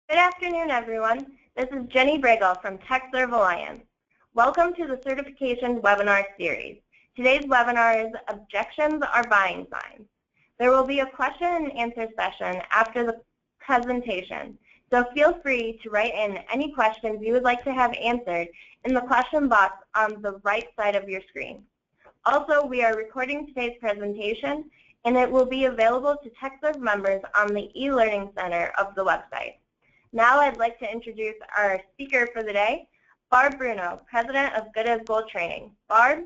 Good afternoon, everyone. This is Jenny Bragel from TechServe Alliance. Welcome to the Certification webinar series. Today's webinar is Objections are Buying Signs. There will be a question and answer session after the presentation, so feel free to write in any questions you would like to have answered in the question box on the right side of your screen. Also, we are recording today's presentation, and it will be available to TechServe members on the e-learning center of the website. Now I'd like to introduce our speaker for the day, Barb Bruno, President of Good as Gold Training. Barb?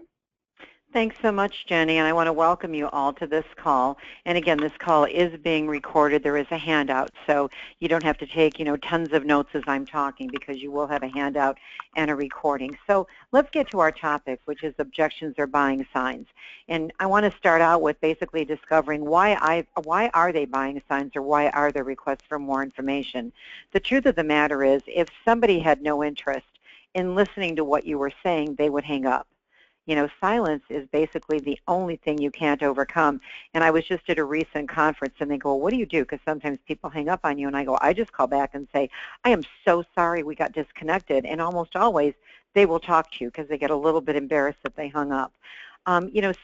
Thanks so much, Jenny, and I want to welcome you all to this call. And again, this call is being recorded. There is a handout, so you don't have to take, tons of notes as I'm talking, because you will have a handout and a recording. So let's get to our topic, which is objections or buying signs. And I want to start out with basically discovering why are they buying signs, or why are there requests for more information. The truth of the matter is, if somebody had no interest in listening to what you were saying, they would hang up. Silence is basically the only thing you can't overcome. And I was just at a recent conference, and they go, well, what do you do? Because sometimes people hang up on you, and I go, I just call back and say, I am so sorry we got disconnected. And almost always, they will talk to you because they get a little bit embarrassed that they hung up.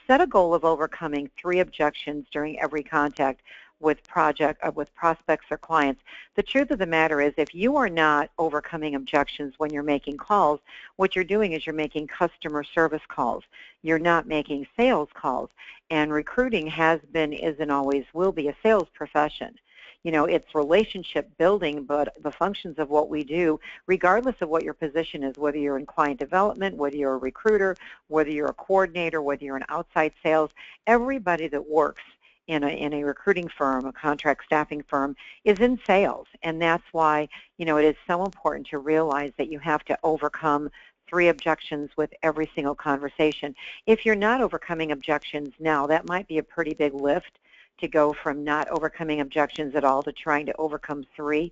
Set a goal of overcoming 3 objections during every contact with prospects or clients. The truth of the matter is, if you are not overcoming objections when you're making calls, what you're doing is you're making customer service calls. You're not making sales calls. And recruiting has been, is, and always will be a sales profession. It's relationship building, but the functions of what we do, regardless of what your position is, whether you're in client development, whether you're a recruiter, whether you're a coordinator, whether you're an outside sales, everybody that works in a recruiting firm, a contract staffing firm, is in sales. And that's why, it is so important to realize that you have to overcome 3 objections with every single conversation. If you're not overcoming objections now, that might be a pretty big lift to go from not overcoming objections at all to trying to overcome 3.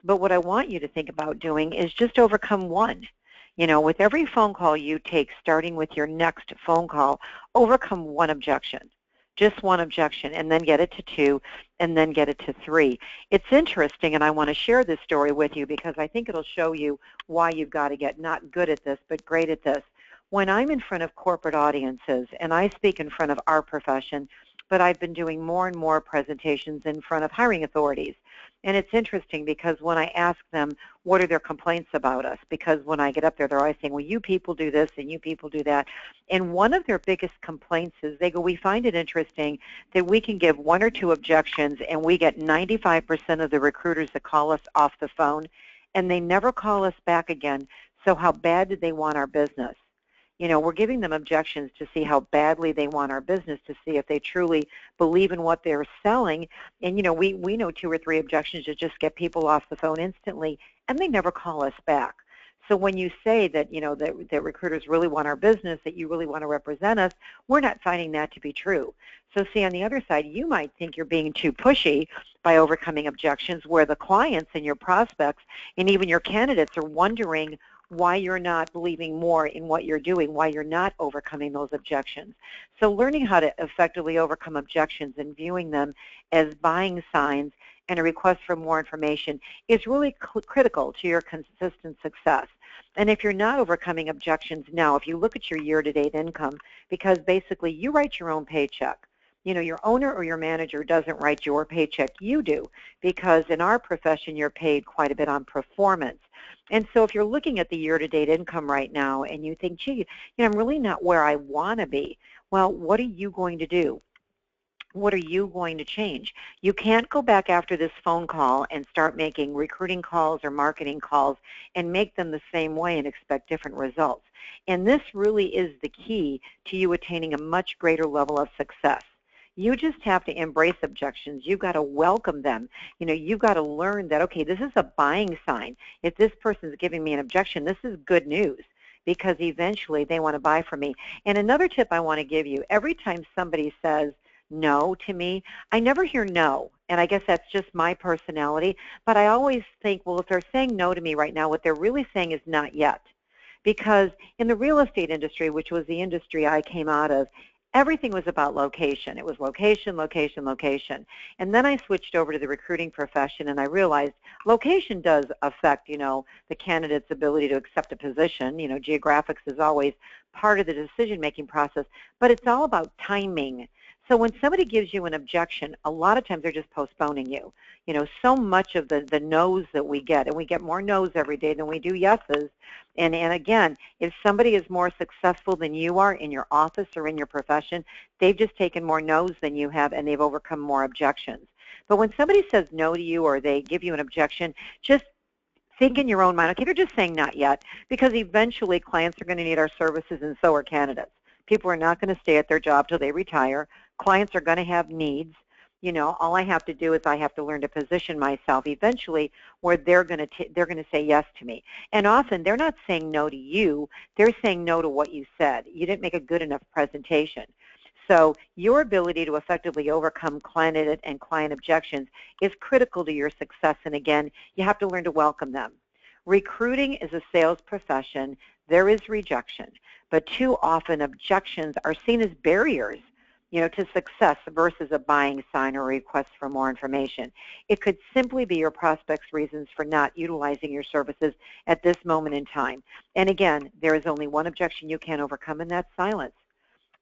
But what I want you to think about doing is just overcome 1. With every phone call you take, starting with your next phone call, overcome 1 objection. Just 1 objection, and then get it to 2, and then get it to 3. It's interesting, and I want to share this story with you because I think it'll show you why you've got to get not good at this, but great at this. When I'm in front of corporate audiences, and I speak in front of our profession, but I've been doing more and more presentations in front of hiring authorities. And it's interesting because when I ask them what are their complaints about us, because when I get up there, they're always saying, well, you people do this and you people do that. And one of their biggest complaints is they go, we find it interesting that we can give 1 or 2 objections and we get 95% of the recruiters that call us off the phone, and they never call us back again. So how bad did they want our business? We're giving them objections to see how badly they want our business, to see if they truly believe in what they're selling. And, we know 2 or 3 objections to just get people off the phone instantly, and they never call us back. So when you say that, that recruiters really want our business, that you really want to represent us, we're not finding that to be true. So see, on the other side, you might think you're being too pushy by overcoming objections, where the clients and your prospects and even your candidates are wondering why you're not believing more in what you're doing, why you're not overcoming those objections. So learning how to effectively overcome objections and viewing them as buying signs and a request for more information is really critical to your consistent success. And if you're not overcoming objections now, if you look at your year-to-date income, because basically you write your own paycheck. Your owner or your manager doesn't write your paycheck, you do, because in our profession you're paid quite a bit on performance. And so if you're looking at the year-to-date income right now and you think, gee, I'm really not where I want to be, well, what are you going to do? What are you going to change? You can't go back after this phone call and start making recruiting calls or marketing calls and make them the same way and expect different results. And this really is the key to you attaining a much greater level of success. You just have to embrace objections. You've got to welcome them. You've got to learn that, okay, this is a buying sign. If this person's giving me an objection, this is good news, because eventually they want to buy from me. And another tip I want to give you, every time somebody says no to me, I never hear no. And I guess that's just my personality. But I always think, well, if they're saying no to me right now, what they're really saying is not yet. Because in the real estate industry, which was the industry I came out of, everything was about location. It was location, location, location. And then I switched over to the recruiting profession, and I realized location does affect, the candidate's ability to accept a position. Geographics is always part of the decision-making process, but it's all about timing. So when somebody gives you an objection, a lot of times they're just postponing you. So much of the no's that we get, and we get more no's every day than we do yeses. And again, if somebody is more successful than you are in your office or in your profession, they've just taken more no's than you have, and they've overcome more objections. But when somebody says no to you or they give you an objection, just think in your own mind, okay, they're just saying not yet, because eventually clients are going to need our services, and so are candidates. People are not going to stay at their job till they retire. Clients are going to have needs. All I have to do is I have to learn to position myself eventually where they're going to say yes to me. And often they're not saying no to you. They're saying no to what you said. You didn't make a good enough presentation. So your ability to effectively overcome candidate and client objections is critical to your success. And again, you have to learn to welcome them. Recruiting is a sales profession. There is rejection, but too often objections are seen as barriers to success versus a buying sign or a request for more information. It could simply be your prospect's reasons for not utilizing your services at this moment in time. And again, there is only one objection you can't overcome, and that's silence.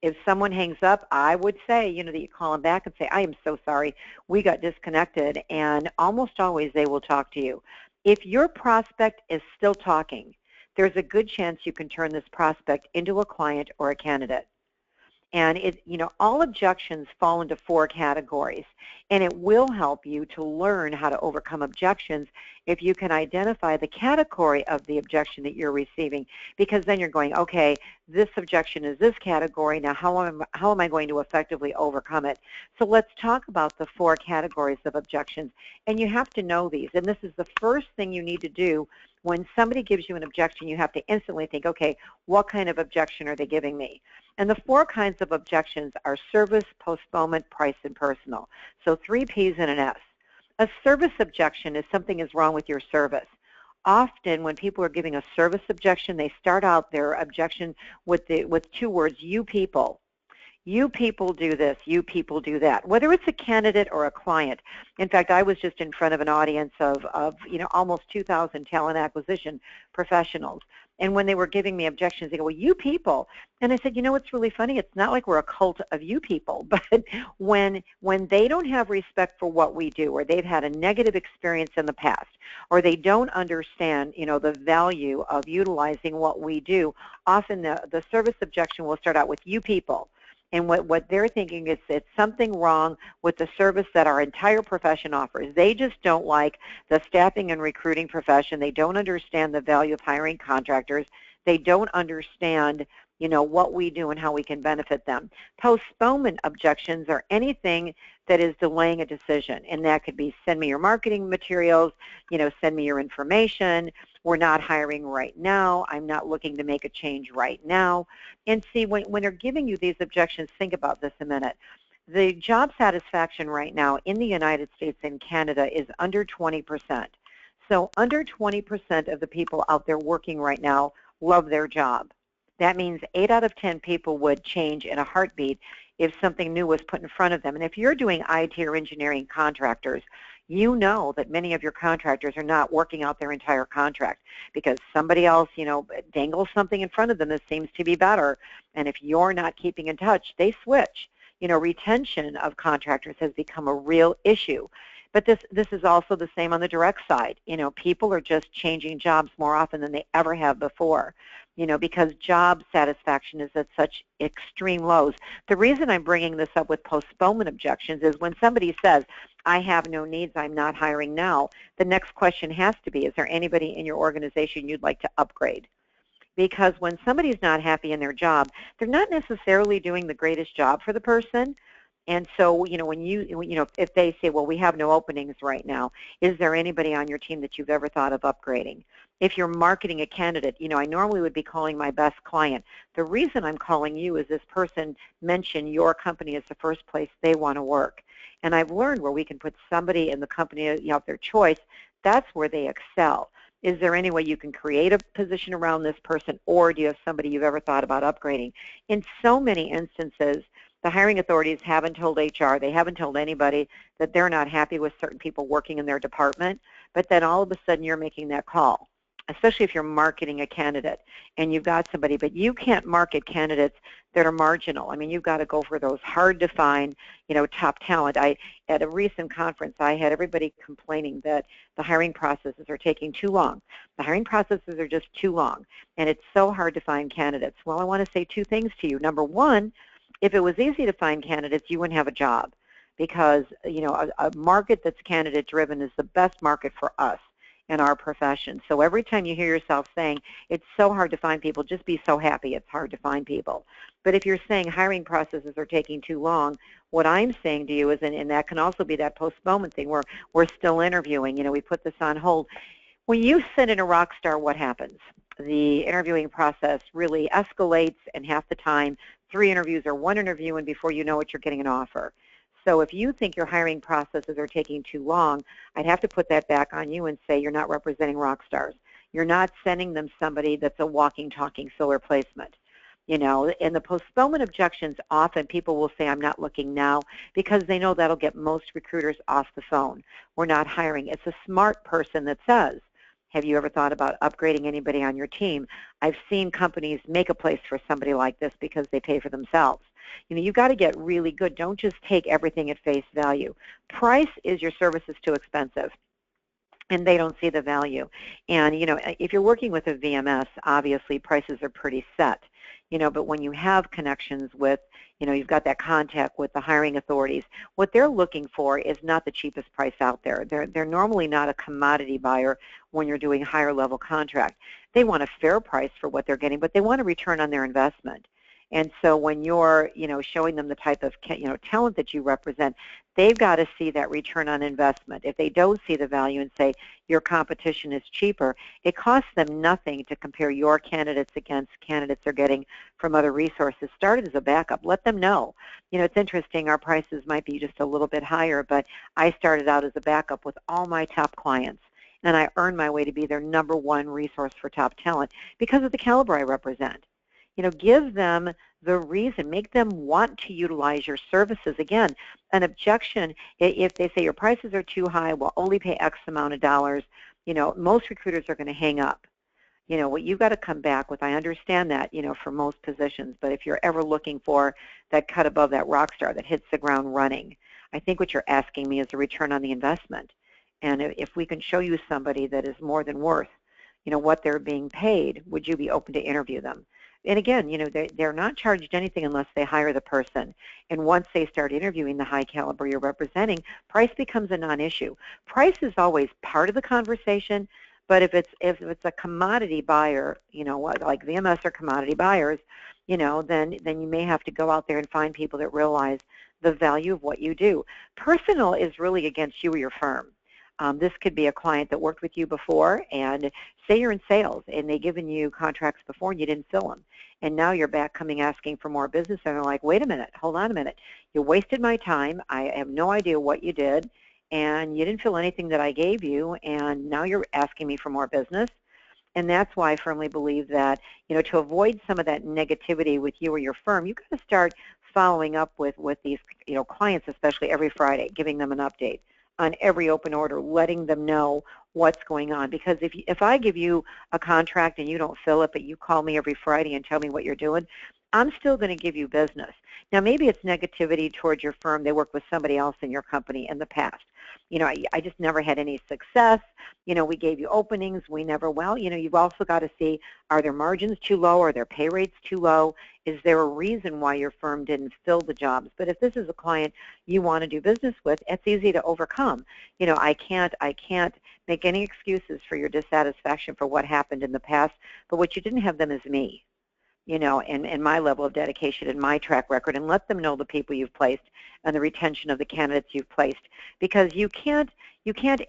If someone hangs up, I would say, that you call them back and say, I am so sorry, we got disconnected, and almost always they will talk to you. If your prospect is still talking, there's a good chance you can turn this prospect into a client or a candidate. And all objections fall into 4 categories, and it will help you to learn how to overcome objections if you can identify the category of the objection that you're receiving, because then you're going, okay, this objection is this category, now how am I going to effectively overcome it? So let's talk about the 4 categories of objections, and you have to know these, and this is the first thing you need to do. When somebody gives you an objection, you have to instantly think, okay, what kind of objection are they giving me? And the 4 kinds of objections are service, postponement, price, and personal. So 3 P's and an S. A service objection is something is wrong with your service. Often when people are giving a service objection, they start out their objection with 2 words, you people. You people do this, you people do that, whether it's a candidate or a client. In fact, I was just in front of an audience of almost 2,000 talent acquisition professionals. And when they were giving me objections, they go, well, you people. And I said, what's really funny? It's not like we're a cult of you people, but when they don't have respect for what we do, or they've had a negative experience in the past, or they don't understand, the value of utilizing what we do, often the service objection will start out with you people. And what they're thinking is it's something wrong with the service that our entire profession offers. They just don't like the staffing and recruiting profession. They don't understand the value of hiring contractors. They don't understand, what we do and how we can benefit them. Postponement objections are anything that is delaying a decision, and that could be send me your marketing materials, send me your information, we're not hiring right now, I'm not looking to make a change right now. And see, when they're giving you these objections, think about this a minute. The job satisfaction right now in the United States and Canada is under 20%. So under 20% of the people out there working right now love their job. That means 8 out of 10 people would change in a heartbeat if something new was put in front of them. And if you're doing IT or engineering contractors, you know that many of your contractors are not working out their entire contract because somebody else, dangles something in front of them that seems to be better. And if you're not keeping in touch, they switch. Retention of contractors has become a real issue. But this is also the same on the direct side. People are just changing jobs more often than they ever have before, because job satisfaction is at such extreme lows. The reason I'm bringing this up with postponement objections is when somebody says, I have no needs, I'm not hiring now, the next question has to be, is there anybody in your organization you'd like to upgrade? Because when somebody's not happy in their job, they're not necessarily doing the greatest job for the person. And so, if they say, well, we have no openings right now, is there anybody on your team that you've ever thought of upgrading? If you're marketing a candidate, I normally would be calling my best client. The reason I'm calling you is this person mentioned your company as the first place they want to work. And I've learned where we can put somebody in the company of their choice, that's where they excel. Is there any way you can create a position around this person, or do you have somebody you've ever thought about upgrading? In so many instances, The hiring authorities haven't told HR, they haven't told anybody that they're not happy with certain people working in their department, but then all of a sudden you're making that call, especially if you're marketing a candidate and you've got somebody, but you can't market candidates that are marginal. I mean, you've got to go for those hard to find, top talent. At a recent conference, I had everybody complaining that the hiring processes are taking too long. The hiring processes are just too long, and it's so hard to find candidates. Well, I want to say two things to you. Number one, if it was easy to find candidates, you wouldn't have a job, because a market that's candidate driven is the best market for us in our profession. So every time you hear yourself saying it's so hard to find people, just be so happy it's hard to find people. But if you're saying hiring processes are taking too long, what I'm saying to you is, and that can also be that postponement thing where we're still interviewing, we put this on hold. When you send in a rock star, what happens? The interviewing process really escalates, and half the time 3 interviews or 1 interview, and before you know it, you're getting an offer. So if you think your hiring processes are taking too long, I'd have to put that back on you and say you're not representing rock stars. You're not sending them somebody that's a walking, talking filler placement. In the postponement objections, often people will say, I'm not looking now, because they know that'll get most recruiters off the phone. We're not hiring. It's a smart person that says, have you ever thought about upgrading anybody on your team? I've seen companies make a place for somebody like this because they pay for themselves. You've got to get really good. Don't just take everything at face value. Price is your service is too expensive, and they don't see the value. And, if you're working with a VMS, obviously prices are pretty set. But when you have connections with, you've got that contact with the hiring authorities, what they're looking for is not the cheapest price out there. They're normally not a commodity buyer when you're doing higher level contract. They want a fair price for what they're getting, but they want a return on their investment. And so when you're, showing them the type of, talent that you represent, they've got to see that return on investment. If they don't see the value and say your competition is cheaper, it costs them nothing to compare your candidates against candidates they're getting from other resources. Start it as a backup. Let them know. It's interesting, our prices might be just a little bit higher, but I started out as a backup with all my top clients, and I earned my way to be their #1 resource for top talent because of the caliber I represent. Give them the reason. Make them want to utilize your services. Again, an objection, if they say your prices are too high, we'll only pay X amount of dollars, most recruiters are going to hang up. What you've got to come back with, I understand that, for most positions, but if you're ever looking for that cut above that rock star that hits the ground running, I think what you're asking me is a return on the investment. And if we can show you somebody that is more than worth, what they're being paid, would you be open to interview them? And again, they're not charged anything unless they hire the person. And once they start interviewing the high caliber you're representing, price becomes a non-issue. Price is always part of the conversation, but if it's a commodity buyer, like VMS are commodity buyers, then you may have to go out there and find people that realize the value of what you do. Personal is really against you or your firm. This could be a client that worked with you before, and say you're in sales and they've given you contracts before and you didn't fill them. And now you're back coming asking for more business, and they're like, wait a minute, hold on a minute. You wasted my time. I have no idea what you did, and you didn't fill anything that I gave you, and now you're asking me for more business. And that's why I firmly believe that, to avoid some of that negativity with you or your firm, you've got to start following up with these, clients, especially every Friday, giving them an update on every open order, letting them know what's going on. Because if I give you a contract and you don't fill it, but you call me every Friday and tell me what you're doing, I'm still going to give you business. Now, maybe it's negativity towards your firm. They worked with somebody else in your company in the past. I just never had any success. We gave you openings. We never, you've also got to see, are their margins too low? Are their pay rates too low? Is there a reason why your firm didn't fill the jobs? But if this is a client you want to do business with, it's easy to overcome. I can't make any excuses for your dissatisfaction for what happened in the past, but what you didn't have them is me. And my level of dedication and my track record, and let them know the people you've placed and the retention of the candidates you've placed, because you can't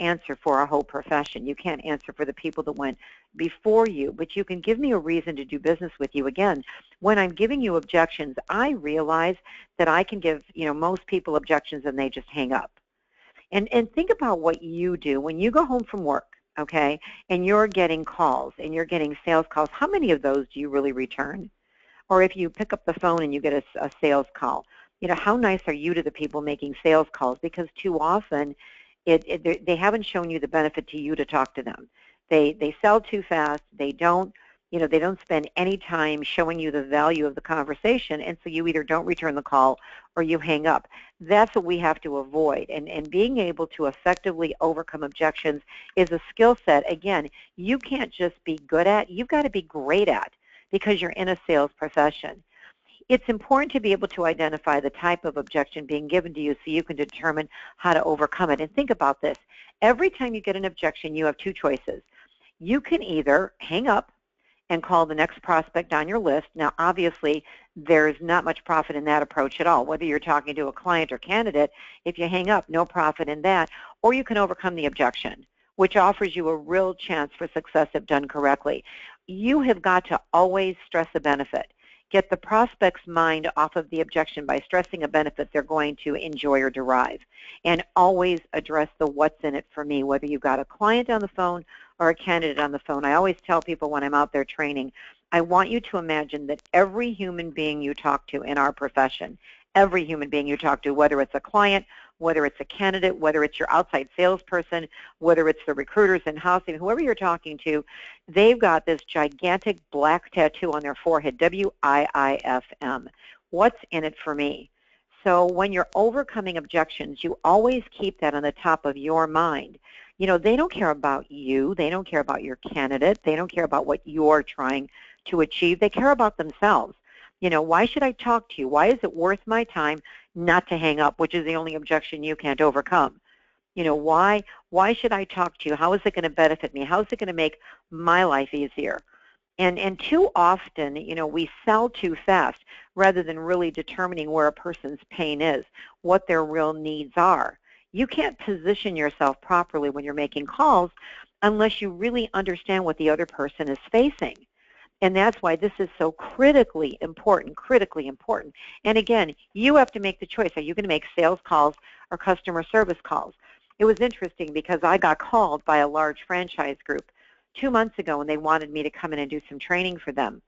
answer for our whole profession. You can't answer for the people that went before you, but you can give me a reason to do business with you. Again, when I'm giving you objections, I realize that I can give most people objections and they just hang up. And think about what you do when you go home from work. Okay, and you're getting calls and you're getting sales calls. How many of those do you really return? Or if you pick up the phone and you get a sales call, how nice are you to the people making sales calls? Because too often they haven't shown you the benefit to you to talk to them. They sell too fast. They don't spend any time showing you the value of the conversation, and so you either don't return the call or you hang up. That's what we have to avoid, and being able to effectively overcome objections is a skill set, again, you can't just be good at, you've got to be great at, because you're in a sales profession. It's important to be able to identify the type of objection being given to you so you can determine how to overcome it. And think about this. Every time you get an objection, you have two choices. You can either hang up and call the next prospect on your list. Now, obviously, there's not much profit in that approach at all, whether you're talking to a client or candidate. If you hang up, no profit in that. Or you can overcome the objection, which offers you a real chance for success if done correctly. You have got to always stress a benefit. Get the prospect's mind off of the objection by stressing a benefit they're going to enjoy or derive. And always address the what's in it for me, whether you've got a client on the phone or a candidate on the phone. I always tell people when I'm out there training, I want you to imagine that every human being you talk to in our profession, every human being you talk to, whether it's a client, whether it's a candidate, whether it's your outside salesperson, whether it's the recruiters in housing, whoever you're talking to, they've got this gigantic black tattoo on their forehead, WIIFM. What's in it for me? So when you're overcoming objections, you always keep that on the top of your mind. They don't care about you. They don't care about your candidate. They don't care about what you're trying to achieve. They care about themselves. Why should I talk to you? Why is it worth my time not to hang up, which is the only objection you can't overcome? Why should I talk to you? How is it going to benefit me? How is it going to make my life easier? And too often, we sell too fast rather than really determining where a person's pain is, what their real needs are. You can't position yourself properly when you're making calls unless you really understand what the other person is facing. And that's why this is so critically important. And again, you have to make the choice. Are you going to make sales calls or customer service calls? It was interesting because I got called by a large franchise group 2 months ago, and they wanted me to come in and do some training for them.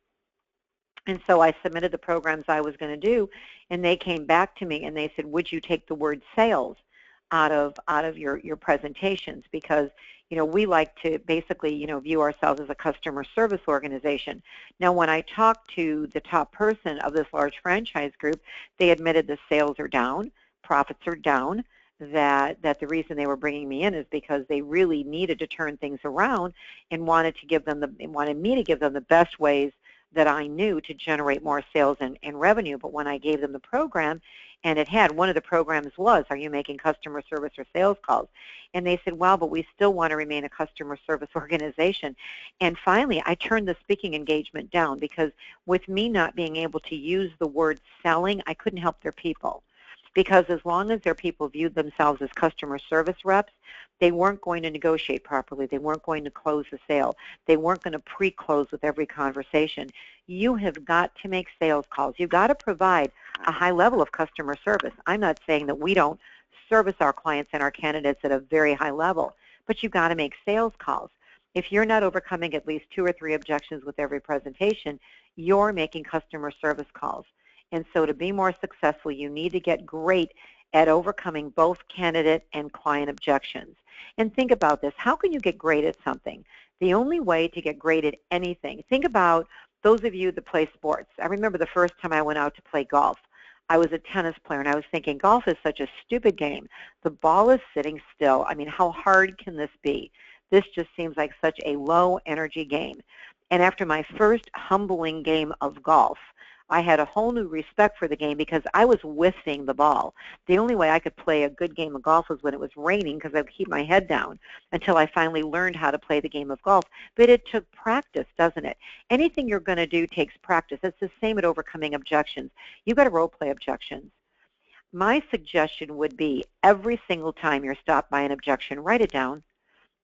And so I submitted the programs I was going to do, and they came back to me and they said, would you take the word sales out of your presentations? Because we like to basically, view ourselves as a customer service organization. Now, when I talked to the top person of this large franchise group, they admitted the sales are down, profits are down, that the reason they were bringing me in is because they really needed to turn things around and wanted me to give them the best ways that I knew to generate more sales and revenue. But when I gave them the program, and one of the programs was, are you making customer service or sales calls? And they said, well, but we still want to remain a customer service organization. And finally, I turned the speaking engagement down because with me not being able to use the word selling, I couldn't help their people. Because as long as their people viewed themselves as customer service reps, they weren't going to negotiate properly. They weren't going to close the sale. They weren't going to pre-close with every conversation. You have got to make sales calls. You've got to provide a high level of customer service. I'm not saying that we don't service our clients and our candidates at a very high level, but you've got to make sales calls. If you're not overcoming at least 2 or 3 objections with every presentation, you're making customer service calls. And so to be more successful, you need to get great at overcoming both candidate and client objections. And think about this. How can you get great at something? The only way to get great at anything, think about those of you that play sports. I remember the first time I went out to play golf. I was a tennis player, and I was thinking, golf is such a stupid game. The ball is sitting still. I mean, how hard can this be? This just seems like such a low-energy game. And after my first humbling game of golf, I had a whole new respect for the game because I was whiffing the ball. The only way I could play a good game of golf was when it was raining because I would keep my head down until I finally learned how to play the game of golf. But it took practice, doesn't it? Anything you're going to do takes practice. It's the same at overcoming objections. You've got to role play objections. My suggestion would be every single time you're stopped by an objection, write it down,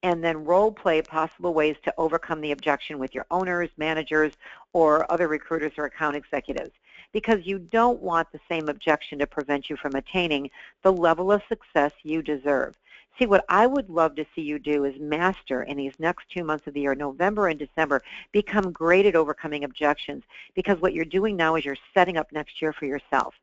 and then role play possible ways to overcome the objection with your owners, managers, or other recruiters or account executives, because you don't want the same objection to prevent you from attaining the level of success you deserve. See, what I would love to see you do is master in these next 2 months of the year, November and December, become great at overcoming objections, because what you're doing now is you're setting up next year for yourself.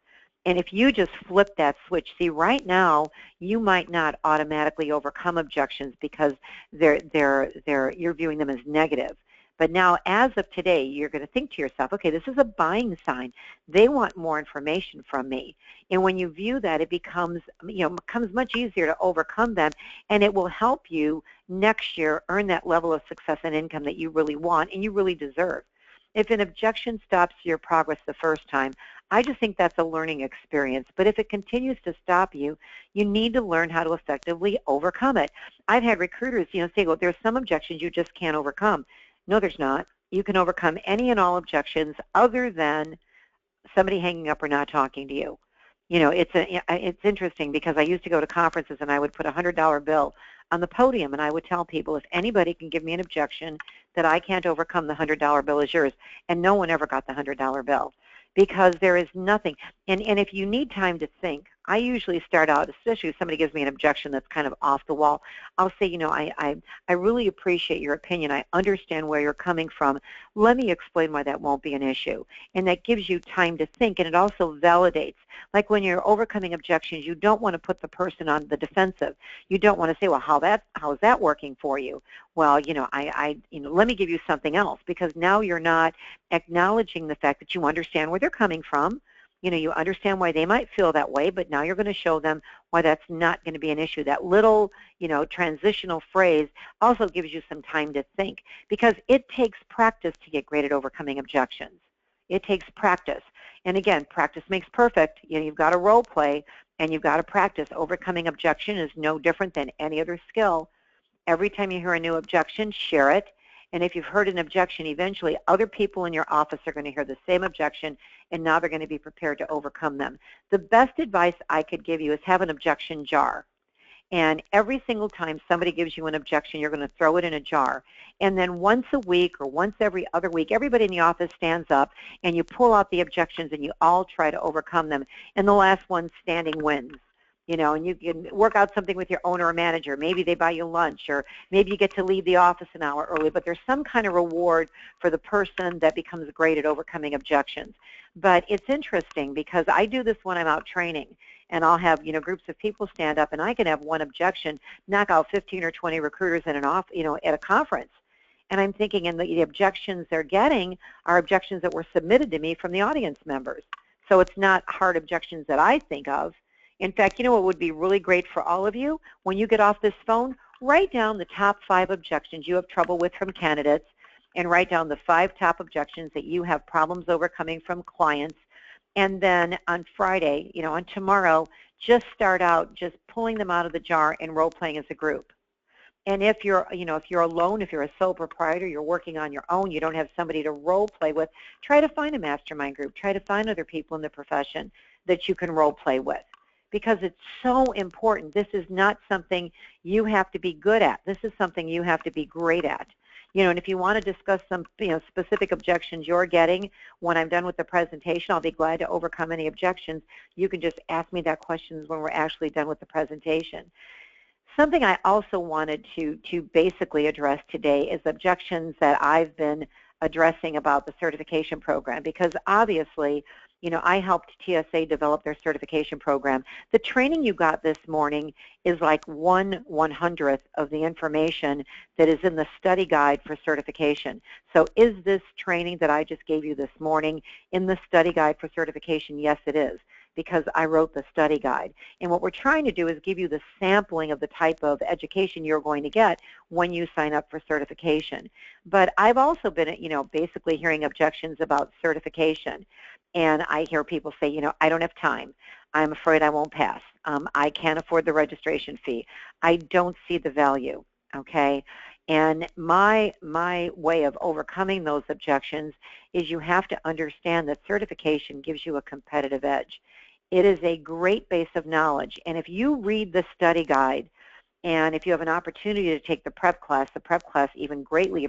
And if you just flip that switch, see, right now you might not automatically overcome objections because you're viewing them as negative. But now, as of today, you're going to think to yourself, okay, this is a buying sign. They want more information from me. And when you view that, it becomes much easier to overcome them, and it will help you next year earn that level of success and income that you really want and you really deserve. If an objection stops your progress the first time, I just think that's a learning experience. But if it continues to stop you, you need to learn how to effectively overcome it. I've had recruiters, say, well, there's some objections you just can't overcome. No, there's not. You can overcome any and all objections other than somebody hanging up or not talking to you. It's interesting because I used to go to conferences and I would put a $100 bill on the podium and I would tell people, if anybody can give me an objection that I can't overcome, the $100 bill is yours. And no one ever got the $100 bill because there is nothing. And if you need time to think, I usually start out, especially if somebody gives me an objection that's kind of off the wall, I'll say, I really appreciate your opinion. I understand where you're coming from. Let me explain why that won't be an issue. And that gives you time to think, and it also validates. Like when you're overcoming objections, you don't want to put the person on the defensive. You don't want to say, well, how is that working for you? Well, let me give you something else, because now you're not acknowledging the fact that you understand where they're coming from. You understand why they might feel that way, but now you're going to show them why that's not going to be an issue. That little, transitional phrase also gives you some time to think, because it takes practice to get great at overcoming objections. It takes practice. And again, practice makes perfect. You've got to role play and you've got to practice. Overcoming objection is no different than any other skill. Every time you hear a new objection, share it. And if you've heard an objection, eventually other people in your office are going to hear the same objection, and now they're going to be prepared to overcome them. The best advice I could give you is have an objection jar. And every single time somebody gives you an objection, you're going to throw it in a jar. And then once a week or once every other week, everybody in the office stands up and you pull out the objections and you all try to overcome them. And the last one standing wins. And you can work out something with your owner or manager. Maybe they buy you lunch, or maybe you get to leave the office an hour early, but there's some kind of reward for the person that becomes great at overcoming objections. But it's interesting because I do this when I'm out training, and I'll have, groups of people stand up, and I can have one objection knock out 15 or 20 recruiters in at a conference. And I'm thinking, and the objections they're getting are objections that were submitted to me from the audience members. So it's not hard objections that I think of. In fact, what would be really great for all of you? When you get off this phone, write down the top 5 objections you have trouble with from candidates, and write down the 5 top objections that you have problems overcoming from clients. And then on Friday, on tomorrow, just start out just pulling them out of the jar and role-playing as a group. And if you're, if you're alone, if you're a sole proprietor, you're working on your own, you don't have somebody to role-play with, try to find a mastermind group. Try to find other people in the profession that you can role-play with. Because it's so important. This is not something you have to be good at. This is something you have to be great at. And if you want to discuss some specific objections you're getting when I'm done with the presentation, I'll be glad to overcome any objections. You can just ask me that question when we're actually done with the presentation. Something I also wanted to basically address today is objections that I've been addressing about the certification program, because obviously, I helped TSA develop their certification program. The training you got this morning is like 1/100th of the information that is in the study guide for certification. So is this training that I just gave you this morning in the study guide for certification? Yes, it is, because I wrote the study guide. And what we're trying to do is give you the sampling of the type of education you're going to get when you sign up for certification. But I've also been, basically hearing objections about certification. And I hear people say, I don't have time. I'm afraid I won't pass. I can't afford the registration fee. I don't see the value, okay? And my way of overcoming those objections is you have to understand that certification gives you a competitive edge. It is a great base of knowledge. And if you read the study guide, and if you have an opportunity to take the prep class even greatly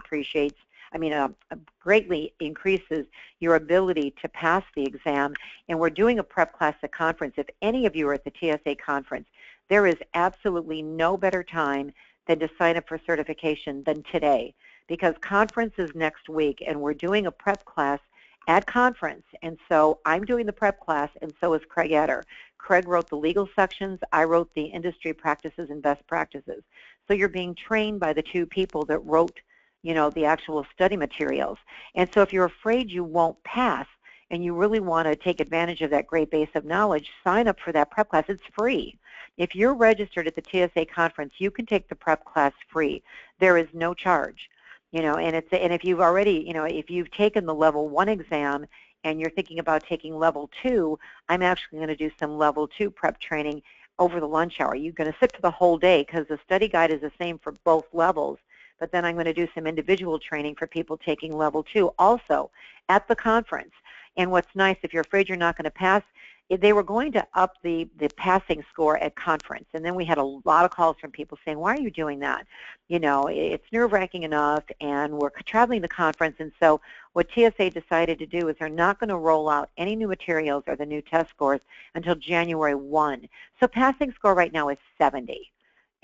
greatly increases your ability to pass the exam. And we're doing a prep class at conference. If any of you are at the TSA conference, there is absolutely no better time than to sign up for certification than today, because conference is next week, and we're doing a prep class at conference. And so I'm doing the prep class, and so is Craig Etter. Craig wrote the legal sections. I wrote the industry practices and best practices. So you're being trained by the two people that wrote, the actual study materials. And so if you're afraid you won't pass and you really want to take advantage of that great base of knowledge, sign up for that prep class. It's free. If you're registered at the TSA conference, you can take the prep class free. There is no charge. And if you've already, if you've taken the level 1 exam and you're thinking about taking level 2, I'm actually going to do some level 2 prep training over the lunch hour. You're going to sit for the whole day because the study guide is the same for both levels, but then I'm going to do some individual training for people taking level 2 also at the conference. And what's nice, if you're afraid you're not going to pass, they were going to up the passing score at conference. And then we had a lot of calls from people saying, why are you doing that? It's nerve-wracking enough, and we're traveling to conference. And so what TSA decided to do is they're not going to roll out any new materials or the new test scores until January 1. So passing score right now is 70.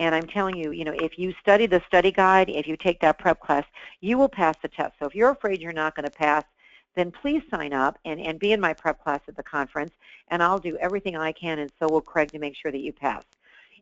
And I'm telling you, if you study the study guide, if you take that prep class, you will pass the test. So if you're afraid you're not going to pass, then please sign up and be in my prep class at the conference, and I'll do everything I can, and so will Craig, to make sure that you pass.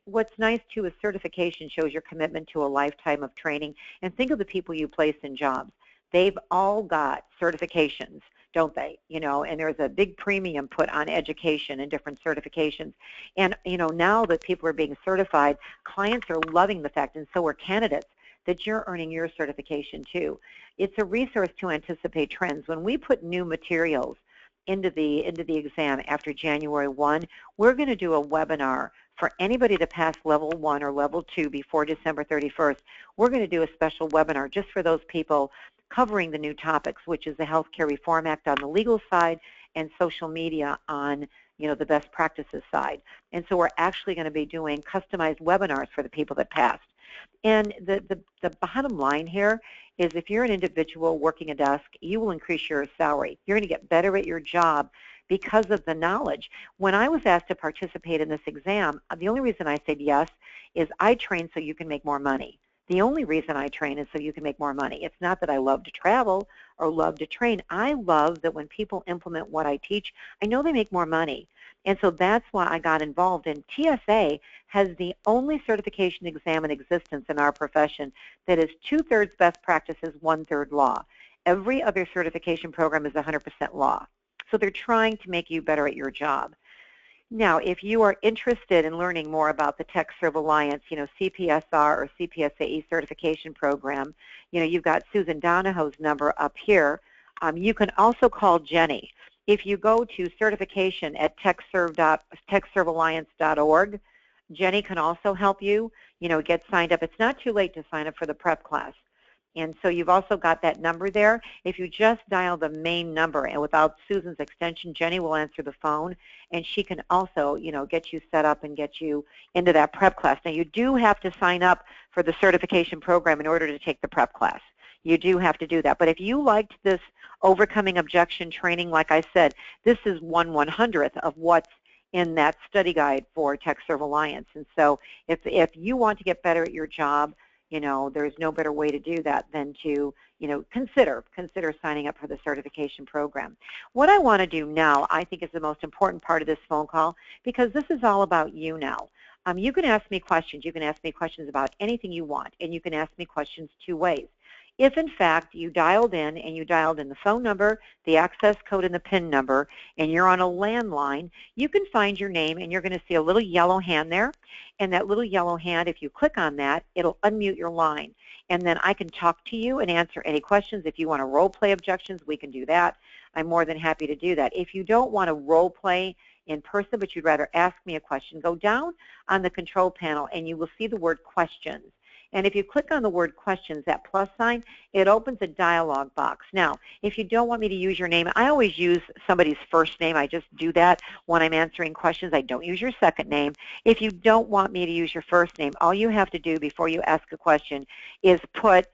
What's nice, too, is certification shows your commitment to a lifetime of training. And think of the people you place in jobs. They've all got certifications, don't they? And there's a big premium put on education and different certifications. And, now that people are being certified, clients are loving the fact, and so are candidates, that you're earning your certification too. It's a resource to anticipate trends. When we put new materials into the exam after January 1, we're going to do a webinar for anybody to pass level 1 or level 2 before December 31st. We're going to do a special webinar just for those people covering the new topics, which is the Healthcare Reform Act on the legal side and social media on the best practices side. And so we're actually going to be doing customized webinars for the people that passed. And the bottom line here is, if you're an individual working a desk, you will increase your salary. You're going to get better at your job because of the knowledge. When I was asked to participate in this exam, the only reason I said yes is I train so you can make more money. The only reason I train is so you can make more money. It's not that I love to travel or love to train. I love that when people implement what I teach, I know they make more money. And so that's why I got involved. And TSA has the only certification exam in existence in our profession that is 2/3 best practices, 1/3 law. Every other certification program is 100% law. So they're trying to make you better at your job. Now, if you are interested in learning more about the TechServe Alliance, CPSR or CPSAE certification program, you've got Susan Donahoe's number up here. You can also call Jenny. If you go to certification at TechServeAlliance.org, Jenny can also help you, get signed up. It's not too late to sign up for the prep class. And so you've also got that number there. If you just dial the main number, and without Susan's extension, Jenny will answer the phone, and she can also, get you set up and get you into that prep class. Now, you do have to sign up for the certification program in order to take the prep class. You do have to do that. But if you liked this overcoming objection training, like I said, this is 1/100th of what's in that study guide for TechServe Alliance. And so if you want to get better at your job, there's no better way to do that than to, consider signing up for the certification program. What I want to do now, I think, is the most important part of this phone call, because this is all about you now. You can ask me questions. You can ask me questions about anything you want, and you can ask me questions 2 ways. If, in fact, you dialed in the phone number, the access code, and the PIN number, and you're on a landline, you can find your name, and you're going to see a little yellow hand there. And that little yellow hand, if you click on that, it'll unmute your line. And then I can talk to you and answer any questions. If you want to role play objections, we can do that. I'm more than happy to do that. If you don't want to role play in person, but you'd rather ask me a question, go down on the control panel, and you will see the word questions. And if you click on the word questions, that plus sign, it opens a dialog box. Now, if you don't want me to use your name, I always use somebody's first name. I just do that when I'm answering questions. I don't use your second name. If you don't want me to use your first name, all you have to do before you ask a question is put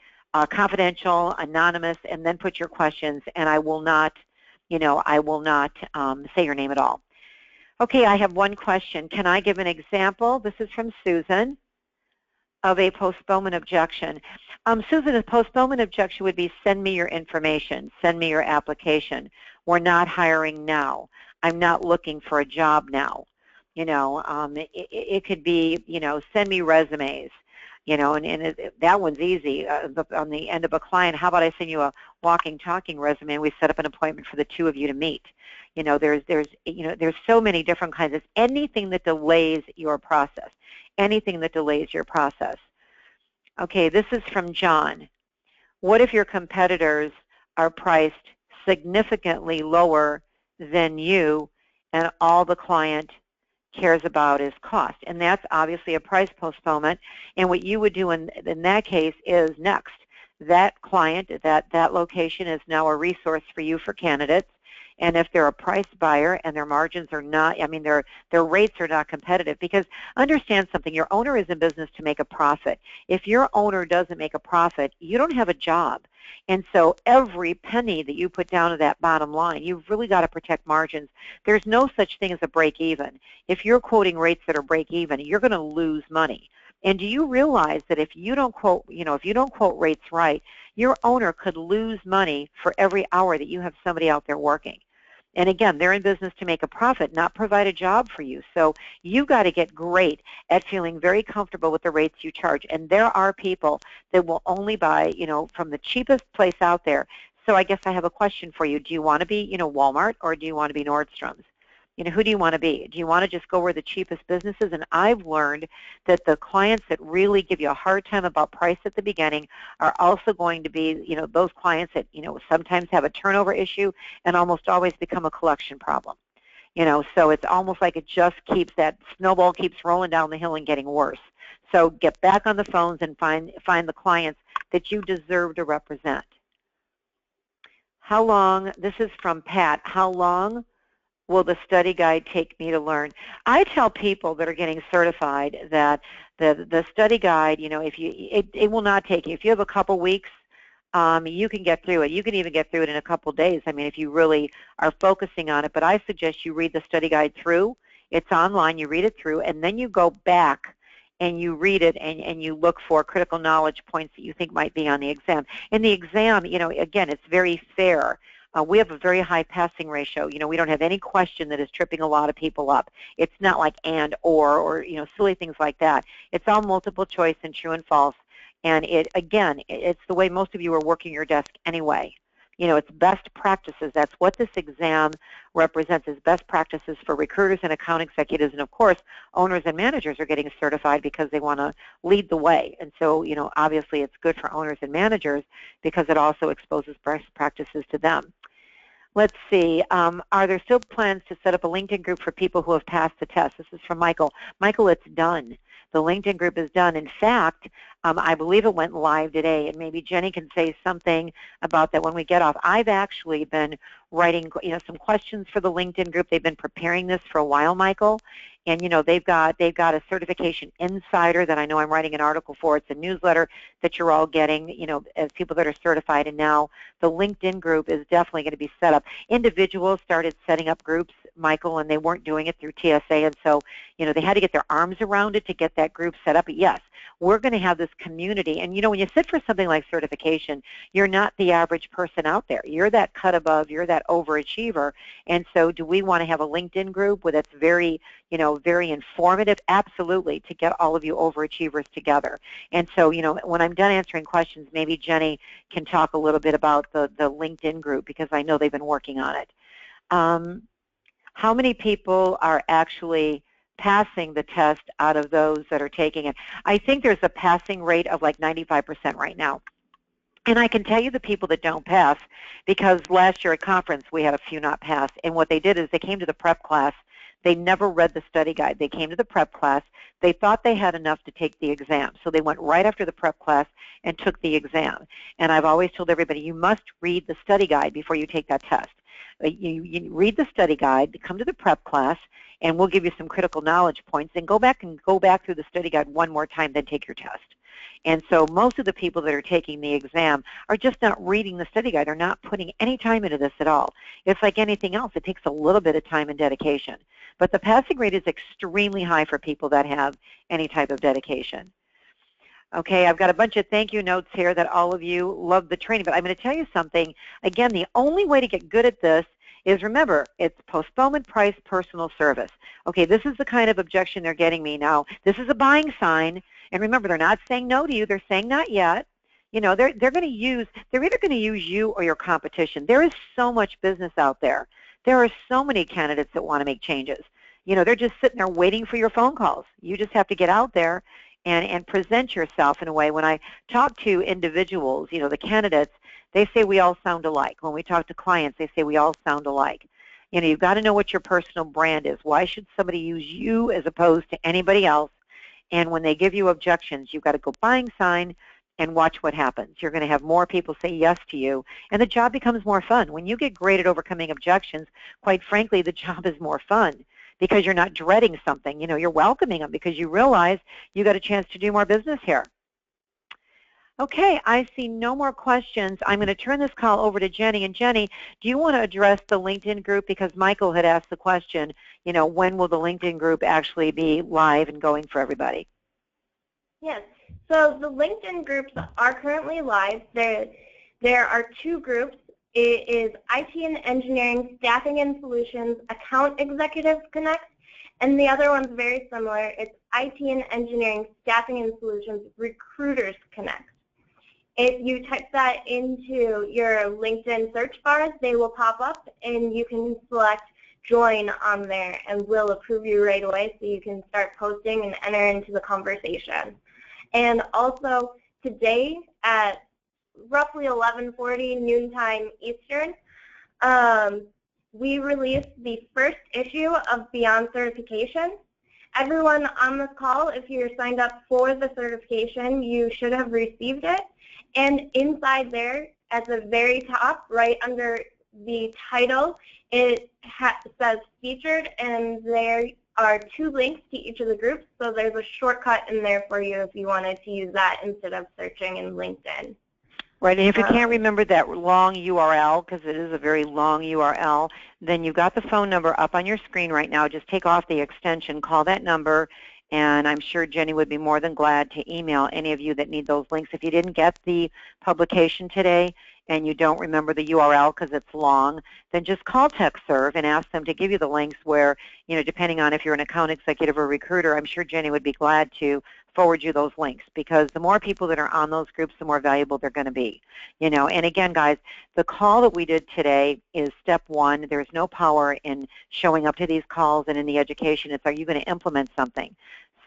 confidential, anonymous, and then put your questions, and I will not, say your name at all. Okay, I have one question. Can I give an example? This is from Susan, of a postponement objection. Susan, a postponement objection would be, send me your information, send me your application. We're not hiring now. I'm not looking for a job now. It could be, send me resumes. That one's easy. On the end of a client, how about I send you a walking, talking resume and we set up an appointment for the two of you to meet? There's so many different kinds of anything that delays your process. Anything that delays your process. Okay, this is from John. What if your competitors are priced significantly lower than you and all the client cares about is cost? And that's obviously a price postponement. And what you would do in that case is next. That client, that location is now a resource for you for candidates. And if they're a price buyer and their margins are not, their rates are not competitive, because understand something, your owner is in business to make a profit. If your owner doesn't make a profit, you don't have a job. And so every penny that you put down to that bottom line, you've really got to protect margins. There's no such thing as a break even. If you're quoting rates that are break even, you're going to lose money. And do you realize that if you don't quote, if you don't quote rates right, your owner could lose money for every hour that you have somebody out there working? And again, they're in business to make a profit, not provide a job for you. So you've got to get great at feeling very comfortable with the rates you charge. And there are people that will only buy, from the cheapest place out there. So I guess I have a question for you. Do you want to be, Walmart, or do you want to be Nordstrom's? Who do you want to be? Do you want to just go where the cheapest business is? And I've learned that the clients that really give you a hard time about price at the beginning are also going to be, those clients that, sometimes have a turnover issue and almost always become a collection problem. So it's almost like it just keeps, that snowball keeps rolling down the hill and getting worse. So get back on the phones and find the clients that you deserve to represent. How long, this is from Pat, how long will the study guide take me to learn? I tell people that are getting certified that the study guide, it will not take you. If you have a couple weeks, you can get through it. You can even get through it in a couple days. If you really are focusing on it. But I suggest you read the study guide through. It's online. You read it through, and then you go back and you read it and you look for critical knowledge points that you think might be on the exam. In the exam, again, it's very fair. We have a very high passing ratio. We don't have any question that is tripping a lot of people up. It's not like and, or silly things like that. It's all multiple choice and true and false. And it's the way most of you are working your desk anyway. It's best practices. That's what this exam represents, is best practices for recruiters and account executives. And of course, owners and managers are getting certified because they want to lead the way. And so, obviously it's good for owners and managers because it also exposes best practices to them. Let's see, are there still plans to set up a LinkedIn group for people who have passed the test? This is from Michael. Michael, it's done. The LinkedIn group is done. In fact, I believe it went live today, and maybe Jenny can say something about that when we get off. I've actually been writing, some questions for the LinkedIn group. They've been preparing this for a while, Michael. And they've got a certification insider that I know I'm writing an article for. It's a newsletter that you're all getting, as people that are certified. And now the LinkedIn group is definitely going to be set up. Individuals started setting up groups, Michael, and they weren't doing it through TSA. And so, they had to get their arms around it to get that group set up. But yes, we're going to have this community. And, when you sit for something like certification, you're not the average person out there. You're that cut above. You're that overachiever. And so do we want to have a LinkedIn group where that's very, very informative? Absolutely, to get all of you overachievers together. And so, when I'm done answering questions, maybe Jenny can talk a little bit about the LinkedIn group, because I know they've been working on it. How many people are actually passing the test out of those that are taking it? I think there's a passing rate of like 95% right now. And I can tell you the people that don't pass, because last year at conference we had a few not pass, and what they did is they came to the prep class. They never read the study guide. They came to the prep class. They thought they had enough to take the exam, so they went right after the prep class and took the exam. And I've always told everybody, you must read the study guide before you take that test. You read the study guide, come to the prep class, and we'll give you some critical knowledge points, and go back through the study guide one more time, then take your test. And so most of the people that are taking the exam are just not reading the study guide. They're not putting any time into this at all. It's like anything else. It takes a little bit of time and dedication. But the passing rate is extremely high for people that have any type of dedication. Okay, I've got a bunch of thank you notes here that all of you love the training, but I'm going to tell you something. Again, the only way to get good at this is, remember, it's postponement price personal service. Okay, this is the kind of objection they're getting me now. This is a buying sign, and remember, they're not saying no to you. They're saying not yet. You know, they're either going to use you or your competition. There is so much business out there. There are so many candidates that want to make changes. You know, they're just sitting there waiting for your phone calls. You just have to get out there and present yourself in a way. When I talk to individuals, you know, the candidates, they say we all sound alike. When we talk to clients, they say we all sound alike. You know, you've got to know what your personal brand is. Why should somebody use you as opposed to anybody else? And when they give you objections, you've got to go buying sign and watch what happens. You're going to have more people say yes to you, and the job becomes more fun. When you get great at overcoming objections, quite frankly, the job is more fun because you're not dreading something. You know, you're welcoming them because you realize you got a chance to do more business here. Okay, I see no more questions. I'm going to turn this call over to Jenny. And Jenny, do you want to address the LinkedIn group? Because Michael had asked the question, you know, when will the LinkedIn group actually be live and going for everybody? Yes. So the LinkedIn groups are currently live. There are two groups. It is IT and Engineering Staffing and Solutions Account Executives Connect, and the other one's very similar. It's IT and Engineering Staffing and Solutions Recruiters Connect. If you type that into your LinkedIn search bars, they will pop up, and you can select join on there, and we'll approve you right away so you can start posting and enter into the conversation. And also today at roughly 11:40 noontime Eastern, we released the first issue of Beyond Certification. Everyone on this call, if you're signed up for the certification, you should have received it. And inside there, at the very top, right under the title, it says featured, and there are two links to each of the groups, so there's a shortcut in there for you if you wanted to use that instead of searching in LinkedIn. Right, and if you can't remember that long URL, because it is a very long URL, then you've got the phone number up on your screen right now. Just take off the extension, call that number, and I'm sure Jenny would be more than glad to email any of you that need those links. If you didn't get the publication today and you don't remember the URL because it's long, then just call TechServe and ask them to give you the links where, you know, depending on if you're an account executive or recruiter, I'm sure Jenny would be glad to forward you those links, because the more people that are on those groups, the more valuable they're going to be. You know, and again, guys, the call that we did today is step one. There's no power in showing up to these calls and in the education. It's, are you going to implement something?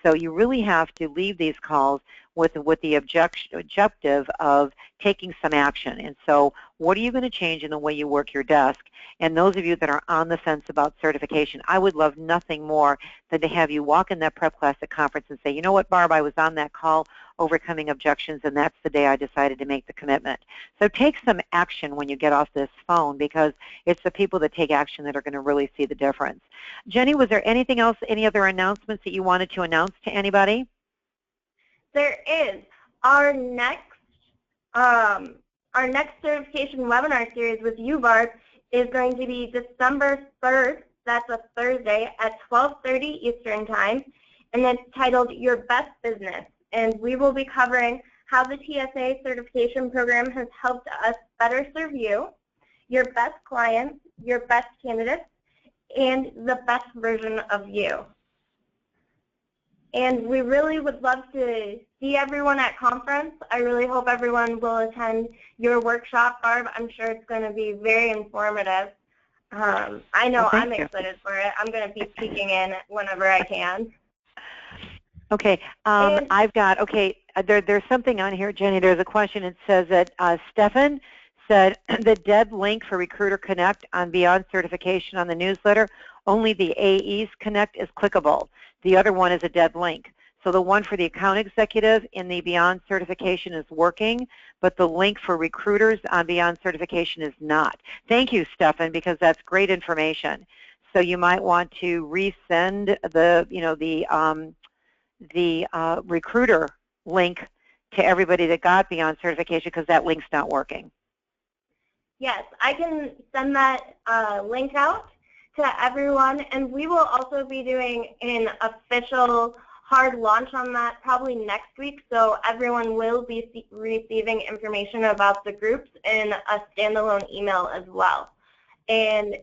So you really have to leave these calls with the objective of taking some action. And so what are you going to change in the way you work your desk? And those of you that are on the fence about certification, I would love nothing more than to have you walk in that Prep Classic conference and say, you know what, Barb, I was on that call, Overcoming Objections, and that's the day I decided to make the commitment. So take some action when you get off this phone, because it's the people that take action that are going to really see the difference. Jenny, was there anything else, any other announcements that you wanted to announce to anybody? There is. Our next certification webinar series with you, Barb, is going to be December 3rd. That's a Thursday at 12:30 Eastern Time, and it's titled Your Best Business. And we will be covering how the TSA certification program has helped us better serve you, your best clients, your best candidates, and the best version of you. And we really would love to see everyone at conference. I really hope everyone will attend your workshop, Barb. I'm sure it's going to be very informative. I know I'm excited for it. I'm going to be peeking in whenever I can. Okay, I've got, there's something on here, Jenny. There's a question. It says that Stefan said the dead link for Recruiter Connect on Beyond Certification on the newsletter, only the AEs Connect is clickable. The other one is a dead link. So the one for the account executive in the Beyond Certification is working, but the link for recruiters on Beyond Certification is not. Thank you, Stefan, because that's great information. So you might want to resend the recruiter link to everybody that got Beyond Certification, because that link's not working. Yes, I can send that link out to everyone, and we will also be doing an official hard launch on that probably next week, so everyone will be receiving information about the groups in a standalone email as well. And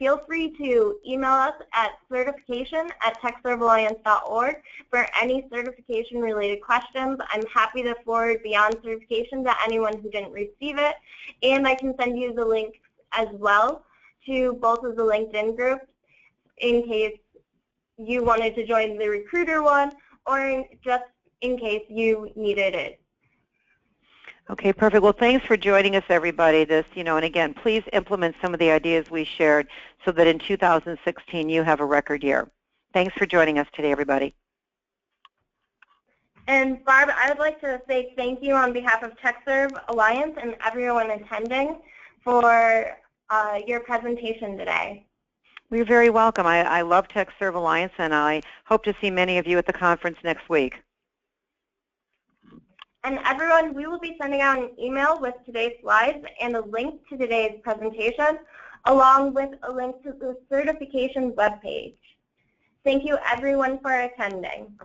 feel free to email us at certification@techservealliance.org for any certification-related questions. I'm happy to forward Beyond Certification to anyone who didn't receive it, and I can send you the link as well to both of the LinkedIn groups in case you wanted to join the recruiter one or just in case you needed it. Okay, perfect. Well, thanks for joining us, everybody. And again, please implement some of the ideas we shared so that in 2016 you have a record year. Thanks for joining us today, everybody. And Barb, I would like to say thank you on behalf of TechServe Alliance and everyone attending for your presentation today. You're very welcome. I love TechServe Alliance, and I hope to see many of you at the conference next week. And everyone, we will be sending out an email with today's slides and a link to today's presentation, along with a link to the certification webpage. Thank you, everyone, for attending.